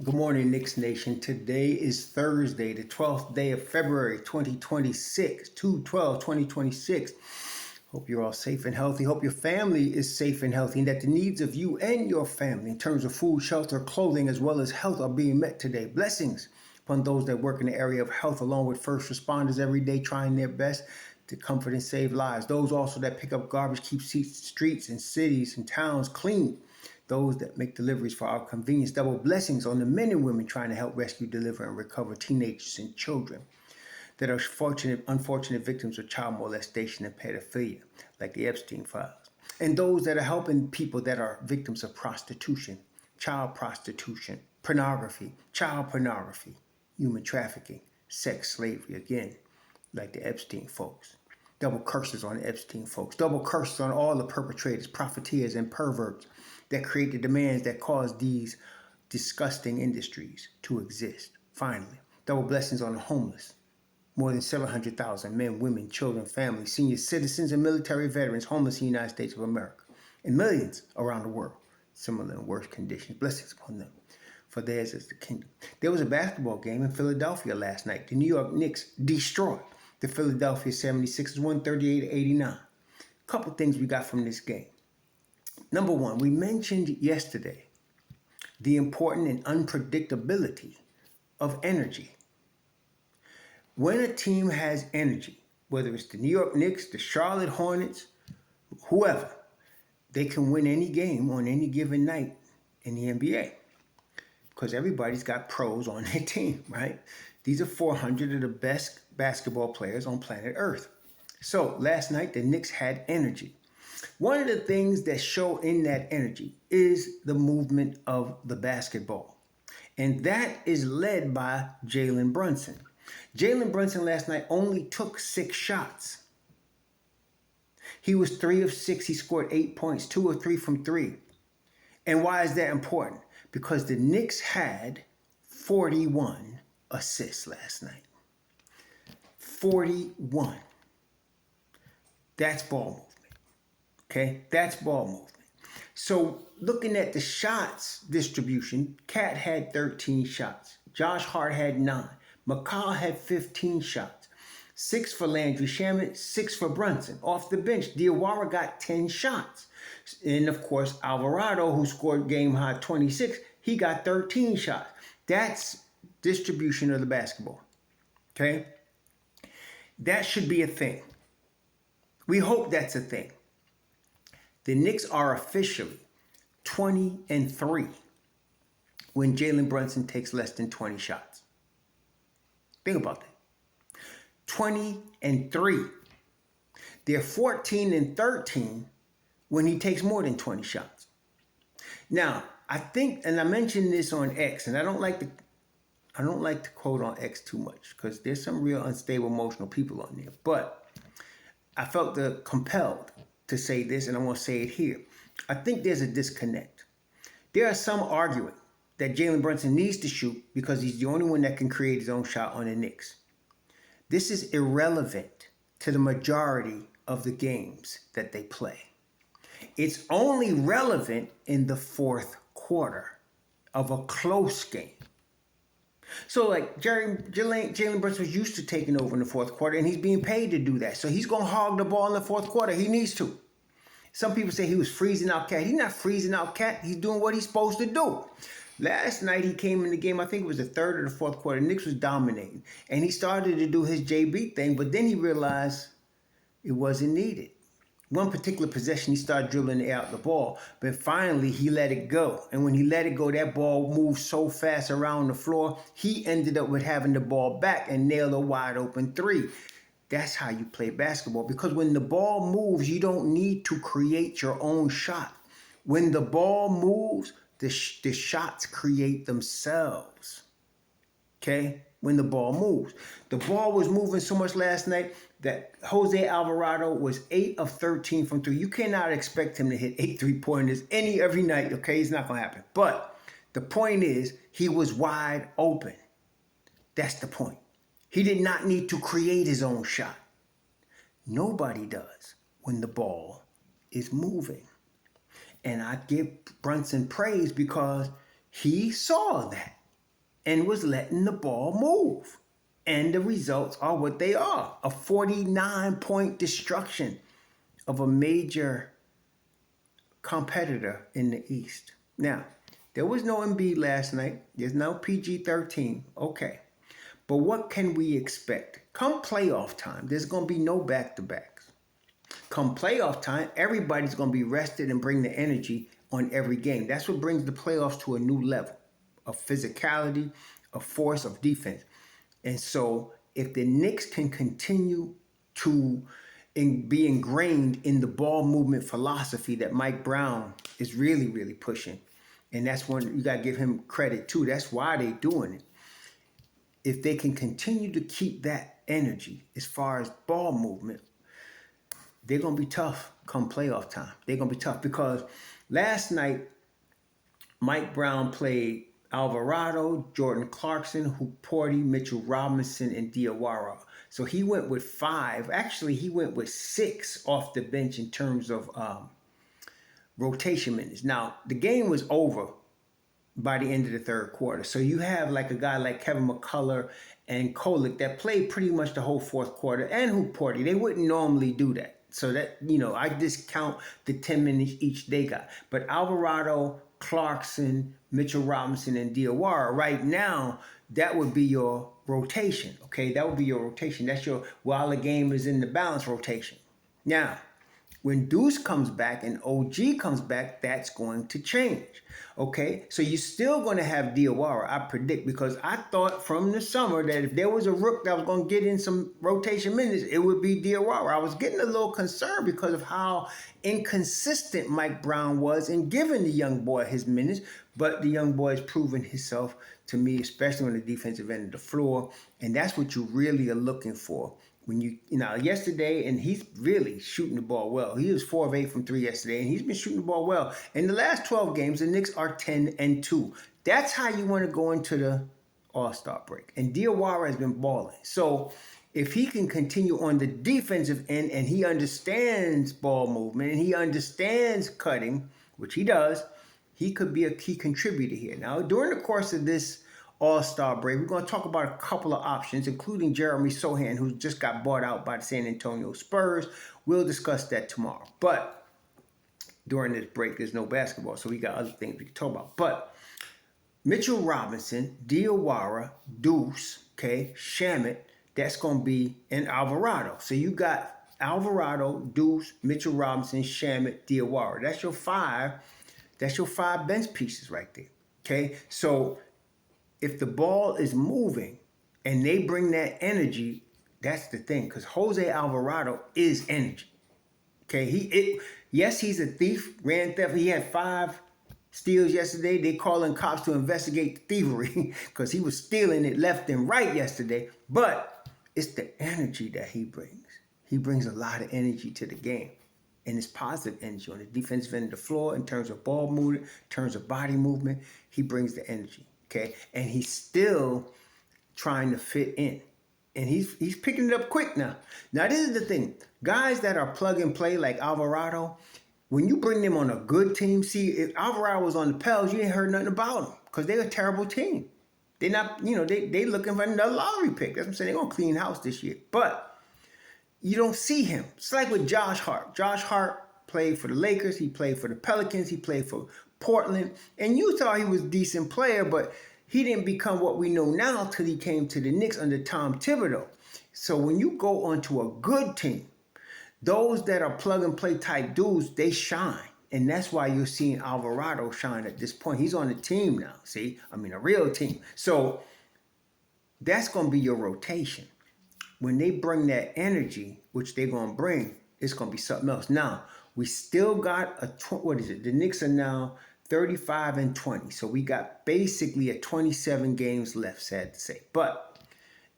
Good morning, Knicks Nation. Today is Thursday, the 12th day of February, 2026, 2/12/2026. Hope you're all safe and healthy. Hope your family is safe and healthy, and that the needs of you and your family in terms of food, shelter, clothing, as well as health are being met today. Blessings upon those that work in the area of health, along with first responders every day trying their best to comfort and save lives. Those also that pick up garbage, keep streets and cities and towns clean. Those that make deliveries for our convenience. Double blessings on the men and women trying to help rescue, deliver, and recover teenagers and children that are unfortunate victims of child molestation and pedophilia, like the Epstein files. And those that are helping people that are victims of prostitution, child prostitution, pornography, child pornography, human trafficking, sex slavery, again, like the Epstein folks. Double curses on the Epstein folks. Double curses on all the perpetrators, profiteers, and perverts that create the demands that cause these disgusting industries to exist. Finally, double blessings on the homeless. More than 700,000 men, women, children, families, senior citizens, and military veterans homeless in the United States of America, and millions around the world, similar in worse conditions. Blessings upon them, for theirs is the kingdom. There was a basketball game in Philadelphia last night. The New York Knicks destroyed the Philadelphia 76ers 138-89. A couple things we got from this game. Number one, we mentioned yesterday the important and unpredictability of energy. When a team has energy, whether it's the New York Knicks, the Charlotte Hornets, whoever, they can win any game on any given night in the NBA because everybody's got pros on their team, right? These are 400 of the best basketball players on planet Earth. So last night, the Knicks had energy. One of the things that show in that energy is the movement of the basketball. And that is led by Jaylen Brunson. Jaylen Brunson last night only took 6 shots. He was 3 of 6. He scored 8 points, 2 of 3 from 3. And why is that important? Because the Knicks had 41 assists last night. 41. That's ball movement. Okay, that's ball movement. So looking at the shots distribution, Cat had 13 shots. Josh Hart had 9. Mikal had 15 shots. 6 for Landry Shamet, 6 for Brunson. Off the bench, Diawara got 10 shots. And of course, Alvarado, who scored game high 26, he got 13 shots. That's distribution of the basketball. Okay? That should be a thing. We hope that's a thing. The Knicks are officially 20-3 when Jaylen Brunson takes less than 20 shots. Think about that. 20-3. They're 14-13 when he takes more than 20 shots. Now, I think, and I mentioned this on X, and I don't like to quote on X too much because there's some real unstable, emotional people on there. But I felt compelled to say this, and I want to say it here. I think there's a disconnect. There are some arguing that Jaylen Brunson needs to shoot because he's the only one that can create his own shot on the Knicks. This is irrelevant to the majority of the games that they play. It's only relevant in the fourth quarter of a close game. So like Jaylen Brunson was used to taking over in the fourth quarter, and he's being paid to do that. So he's going to hog the ball in the fourth quarter. He needs to. Some people say he was freezing out Cat. He's not freezing out Cat. He's doing what he's supposed to do. Last night he came in the game, I think it was the third or the fourth quarter. Knicks was dominating. And he started to do his JB thing, but then he realized it wasn't needed. One particular possession, he started dribbling out the ball, but finally he let it go. And when he let it go, that ball moved so fast around the floor, he ended up with having the ball back and nailed a wide open 3. That's how you play basketball, because when the ball moves, you don't need to create your own shot. When the ball moves, the shots create themselves. Okay? When the ball moves. The ball was moving so much last night that Jose Alvarado was 8 of 13 from 3. You cannot expect him to hit 8 3-pointers every night, okay? It's not going to happen. But the point is, he was wide open. That's the point. He did not need to create his own shot. Nobody does when the ball is moving. And I give Brunson praise because he saw that. and was letting the ball move. And the results are what they are. A 49-point destruction of a major competitor in the East. Now, there was no Embiid last night. There's no PG-13. Okay. But what can we expect? Come playoff time, there's going to be no back-to-backs. Come playoff time, everybody's going to be rested and bring the energy on every game. That's what brings the playoffs to a new level of physicality, of force, of defense. And so if the Knicks can continue to be ingrained in the ball movement philosophy that Mike Brown is really, really pushing, and that's one you got to give him credit too. That's why they're doing it. If they can continue to keep that energy as far as ball movement, they're going to be tough come playoff time. They're going to be tough because last night, Mike Brown played Alvarado, Jordan Clarkson, Hooporti, Mitchell Robinson, and Diawara. So he went with 5. Actually, he went with 6 off the bench in terms of rotation minutes. Now, the game was over by the end of the third quarter. So you have like a guy like Kevin McCullough and Kolek that played pretty much the whole fourth quarter, and Hooporti. They wouldn't normally do that. So that, I discount the 10 minutes each they got. But Alvarado, Clarkson, Mitchell Robinson, and Diawara, right now, that would be your rotation, okay? That would be your rotation. That's your, while the game is in the balance rotation. Now, when Deuce comes back and OG comes back, that's going to change. Okay, so you're still going to have Diawara, I predict, because I thought from the summer that if there was a rook that was going to get in some rotation minutes, it would be Diawara. I was getting a little concerned because of how inconsistent Mike Brown was in giving the young boy his minutes, but the young boy has proven himself to me, especially on the defensive end of the floor, and that's what you really are looking for. When yesterday, and he's really shooting the ball well. He was 4 of 8 from 3 yesterday, and he's been shooting the ball well. In the last 12 games, the Knicks are 10-2. That's how you want to go into the All-Star break. And Diawara has been balling. So if he can continue on the defensive end, and he understands ball movement, and he understands cutting, which he does, he could be a key contributor here. Now, during the course of this All-Star break, we're going to talk about a couple of options, including Jeremy Sohan, who just got bought out by the San Antonio Spurs. We'll discuss that tomorrow. But during this break, there's no basketball, so we got other things we can talk about. But Mitchell Robinson, Diawara, Deuce, okay, Shamet, that's going to be in Alvarado. So you got Alvarado, Deuce, Mitchell Robinson, Shamet, Diawara. That's your 5. That's your 5 bench pieces right there. Okay, so if the ball is moving and they bring that energy, that's the thing. Because Jose Alvarado is energy. Okay, yes, he's a thief, ran theft. He had 5 steals yesterday. They calling cops to investigate the thievery because he was stealing it left and right yesterday. But it's the energy that he brings. He brings a lot of energy to the game. And it's positive energy on the defensive end of the floor in terms of ball movement, in terms of body movement. He brings the energy. Okay, and he's still trying to fit in, and he's picking it up quick now. Now this is the thing: guys that are plug and play like Alvarado, when you bring them on a good team, see if Alvarado was on the Pels, you ain't heard nothing about them because they're a terrible team. They're not, they looking for another lottery pick. That's what I'm saying. They're gonna clean house this year, but you don't see him. It's like with Josh Hart. Josh Hart played for the Lakers. He played for the Pelicans. He played for Portland, and you thought he was a decent player, but he didn't become what we know now till he came to the Knicks under Tom Thibodeau. So when you go onto a good team, those that are plug and play type dudes, they shine. And that's why you're seeing Alvarado shine at this point. He's on the team now, a real team. So that's going to be your rotation. When they bring that energy, which they're going to bring, it's going to be something else. Now, we still got the Knicks are now 35-20. So we got basically 27 games left, sad to say. But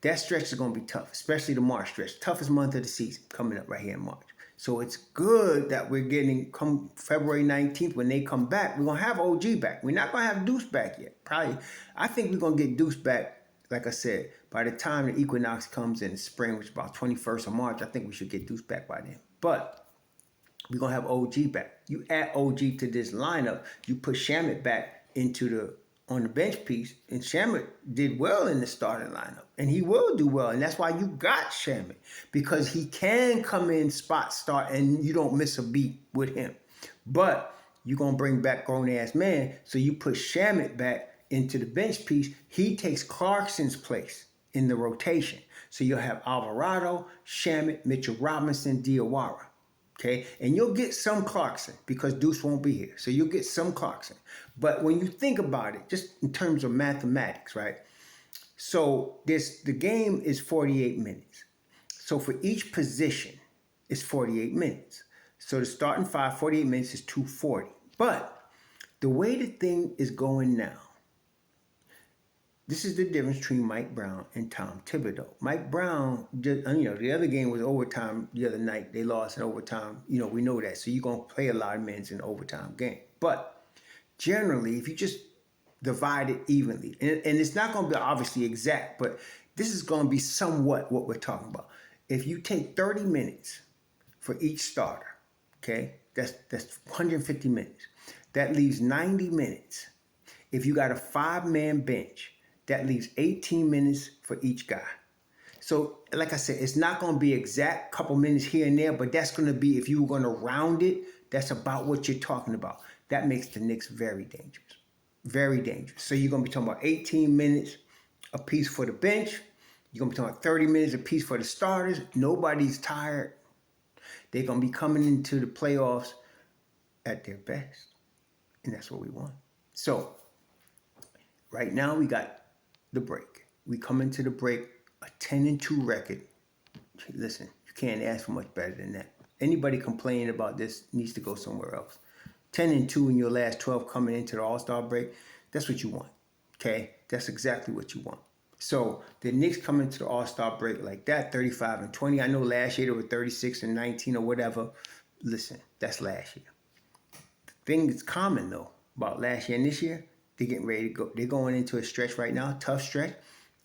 that stretch is going to be tough, especially the March stretch. Toughest month of the season coming up right here in March. So it's good that we're getting, come February 19th, when they come back, we're going to have OG back. We're not going to have Deuce back yet. Probably, I think we're going to get Deuce back, like I said, by the time the equinox comes in the spring, which is about 21st of March, I think we should get Deuce back by then. But we're going to have OG back. You add OG to this lineup, you put Shamet back into the on the bench piece, and Shamet did well in the starting lineup, and he will do well, and that's why you got Shamet, because he can come in spot start, and you don't miss a beat with him. But you're gonna bring back grown ass man, so you put Shamet back into the bench piece. He takes Clarkson's place in the rotation, so you'll have Alvarado, Shamet, Mitchell Robinson, Diawara. Okay, and you'll get some Clarkson because Deuce won't be here. So you'll get some Clarkson. But when you think about it, just in terms of mathematics, right? So the game is 48 minutes. So for each position, it's 48 minutes. So the starting 48 minutes is 240. But the way the thing is going now, this is the difference between Mike Brown and Tom Thibodeau. Mike Brown, the other game was overtime the other night. They lost in overtime. We know that. So you're going to play a lot of minutes in an overtime game. But generally, if you just divide it evenly, and it's not going to be obviously exact, but this is going to be somewhat what we're talking about. If you take 30 minutes for each starter, okay, that's 150 minutes. That leaves 90 minutes. If you got a 5-man bench, that leaves 18 minutes for each guy. So, like I said, it's not going to be exact, couple minutes here and there, but that's going to be, if you were going to round it, that's about what you're talking about. That makes the Knicks very dangerous. Very dangerous. So you're going to be talking about 18 minutes a piece for the bench. You're going to be talking about 30 minutes a piece for the starters. Nobody's tired. They're going to be coming into the playoffs at their best. And that's what we want. So, right now we got the break. We come into the break a 10-2 record. Listen, you can't ask for much better than that. Anybody complaining about this needs to go somewhere else. 10-2 in your last 12 coming into the All-Star break, that's what you want. Okay? That's exactly what you want. So the Knicks come into the All-Star break like that, 35-20. I know last year they were 36-19 or whatever. Listen, that's last year. The thing that's common though about last year and this year, they're getting ready to go. They're going into a stretch right now, tough stretch,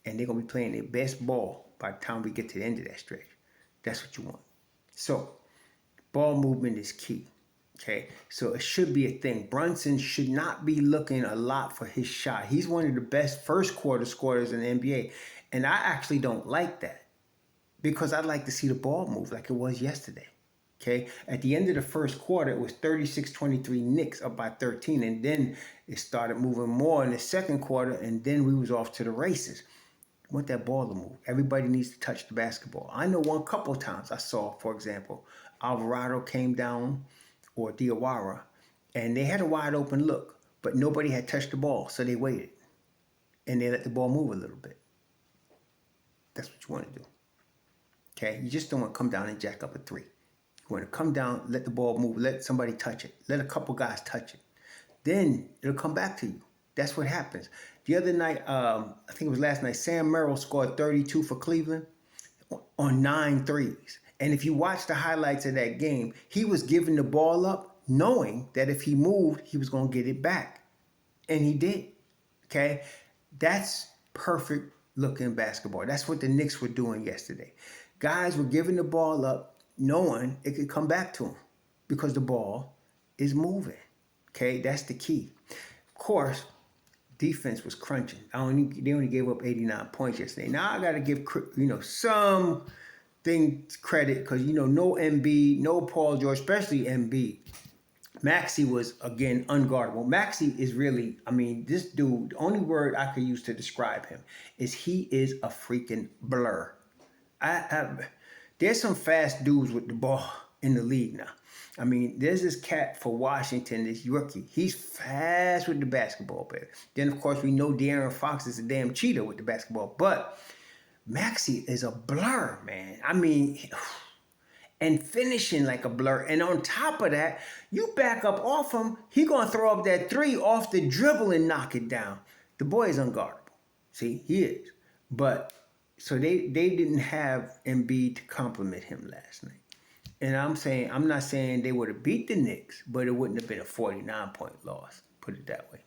and they're going to be playing their best ball by the time we get to the end of that stretch. That's what you want. So, ball movement is key. Okay, so it should be a thing. Brunson should not be looking a lot for his shot. He's one of the best first quarter scorers in the NBA, and I actually don't like that because I'd like to see the ball move like it was yesterday. Okay, at the end of the first quarter, it was 36-23 Knicks up by 13, and then it started moving more in the second quarter, and then we was off to the races. I want that ball to move. Everybody needs to touch the basketball. I know one couple of times I saw, for example, Alvarado came down or Diawara, and they had a wide open look, but nobody had touched the ball, so they waited, and they let the ball move a little bit. That's what you want to do. Okay, you just don't want to come down and jack up a three. You want to come down, let the ball move, let somebody touch it, let a couple guys touch it. Then it'll come back to you. That's what happens. The other night, I think it was last night, Sam Merrill scored 32 for Cleveland on 9 threes. And if you watch the highlights of that game, he was giving the ball up knowing that if he moved, he was going to get it back. And he did. Okay? That's perfect looking basketball. That's what the Knicks were doing yesterday. Guys were giving the ball up knowing it could come back to them because the ball is moving. Okay? That's the key. Of course, defense was crunching. They only gave up 89 points yesterday. Now I got to give some things credit because no Embiid, no Paul George, especially Embiid. Maxey was again unguardable. Maxey is really, this dude. The only word I could use to describe him is he is a freaking blur. There's some fast dudes with the ball in the league now. There's this cat for Washington, this rookie. He's fast with the basketball, baby. Then, of course, we know De'Aaron Fox is a damn cheater with the basketball. But Maxey is a blur, man. And finishing like a blur. And on top of that, you back up off him, he going to throw up that three off the dribble and knock it down. The boy is unguardable. See, he is. But, so they didn't have Embiid to compliment him last night. And I'm not saying they would have beat the Knicks, but it wouldn't have been a 49-point loss, put it that way.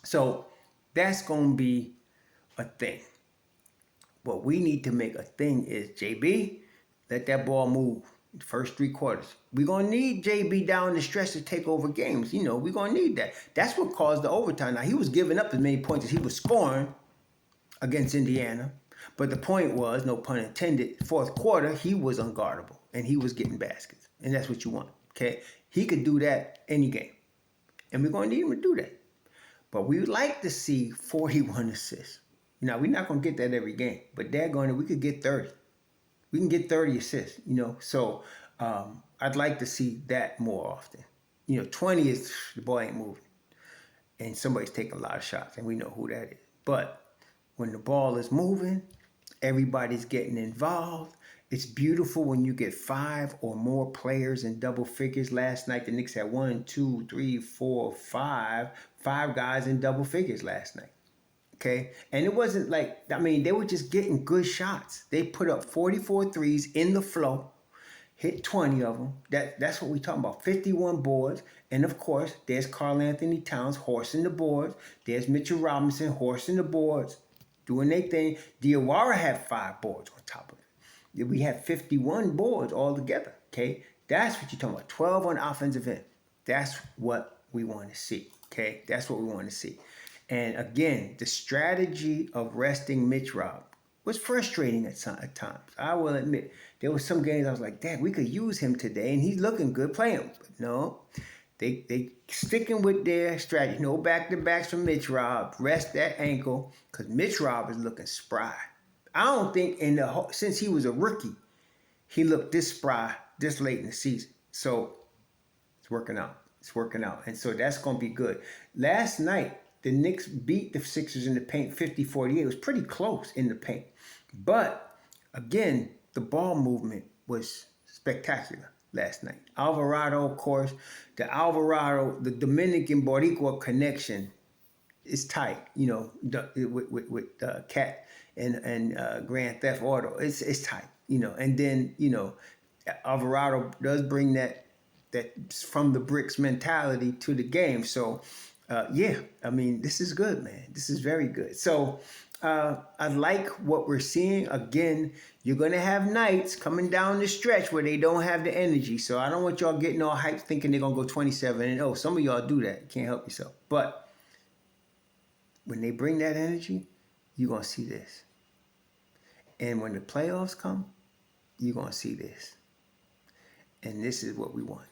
So that's going to be a thing. What we need to make a thing is, JB, let that ball move. The first 3 quarters. We're going to need JB down the stretch to take over games. You know, we're going to need that. That's what caused the overtime. Now, he was giving up as many points as he was scoring against Indiana. But the point was, no pun intended, fourth quarter, he was unguardable. And he was getting baskets. And that's what you want, okay? He could do that any game. And we're going to need him to do that. But we would like to see 41 assists. Now, we're not going to get that every game. But we could get 30. We can get 30 assists, you know. So I'd like to see that more often. You know, 20 is the ball ain't moving. And somebody's taking a lot of shots, and we know who that is. But when the ball is moving, everybody's getting involved. It's beautiful when you get 5 or more players in double figures. Last night, the Knicks had 1, 2, 3, 4, 5 guys in double figures last night. Okay, and it wasn't like, I mean, they were just getting good shots. They put up 44 threes in the flow, hit 20 of them. That's what we're talking about, 51 boards. And of course, there's Karl Anthony Towns horsing the boards. There's Mitchell Robinson horsing the boards, doing their thing. Diawara had 5 boards on top of it. We had 51 boards altogether, okay? That's what you're talking about, 12 on the offensive end. That's what we want to see, okay? That's what we want to see. And again, the strategy of resting Mitch Rob was frustrating at times. I will admit, there were some games I was like, dang, we could use him today, and he's looking good playing. But no, they sticking with their strategy. No back-to-backs from Mitch Rob. Rest that ankle, because Mitch Rob is looking spry. I don't think since he was a rookie, he looked this spry this late in the season. So it's working out. It's working out. And so that's going to be good. Last night, the Knicks beat the Sixers in the paint 50-48. It was pretty close in the paint. But, again, the ball movement was spectacular last night. Alvarado, of course, the Dominican Boricua connection is tight, you know, with Cat and Grand Theft Auto. It's tight, you know. And then, you know, Alvarado does bring that from the bricks mentality to the game. So, yeah, I mean, this is good, man. This is very good. So I like what we're seeing. Again, you're going to have nights coming down the stretch where they don't have the energy. So I don't want y'all getting all hyped thinking they're going to go 27-0. Some of y'all do that. You can't help yourself. But when they bring that energy, you're going to see this. And when the playoffs come, you're going to see this. And this is what we want.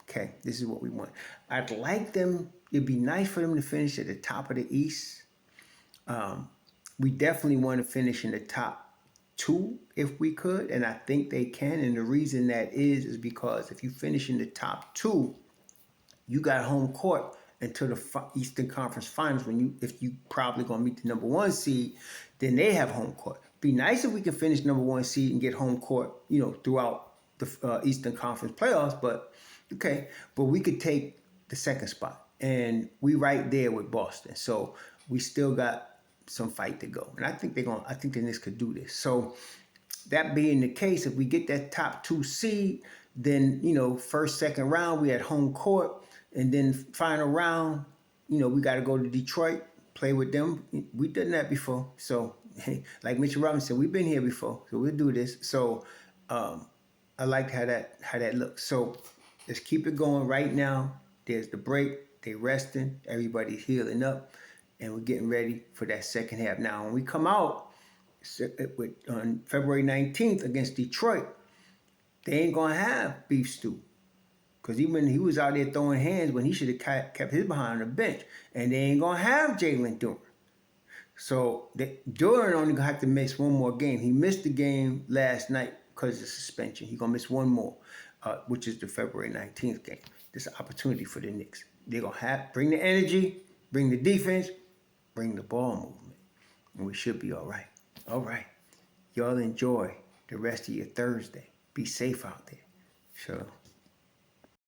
Okay, this is what we want. I'd like them, it'd be nice for them to finish at the top of the East. We definitely want to finish in the top 2 if we could, and I think they can. And the reason that is because if you finish in the top 2, you got home court until the Eastern Conference Finals. If you probably going to meet the number 1 seed, then they have home court. Be nice if we can finish number 1 seed and get home court, you know, throughout the Eastern Conference playoffs, but okay, but we could take the 2nd spot, and we right there with Boston. So we still got some fight to go, and I think I think the Knicks could do this. So that being the case, if we get that top 2 seed, then you know, first, second round we at home court, and then final round, you know, we got to go to Detroit, play with them. We've done that before, so like Mitchell Robinson, we've been here before, so we'll do this. So I like how that looks. So let's keep it going right now. There's the break. They resting. Everybody's healing up. And we're getting ready for that second half. Now, when we come out on February 19th against Detroit, they ain't going to have beef stew. Because even he was out there throwing hands when he should have kept his behind on the bench. And they ain't going to have Jaylen Duren. So Duren only going to have to miss one more game. He missed the game last night because of suspension. He's going to miss one more, which is the February 19th game. This is an opportunity for the Knicks. They're going to bring the energy, bring the defense, bring the ball movement, and we should be all right. All right. Y'all enjoy the rest of your Thursday. Be safe out there. Sure.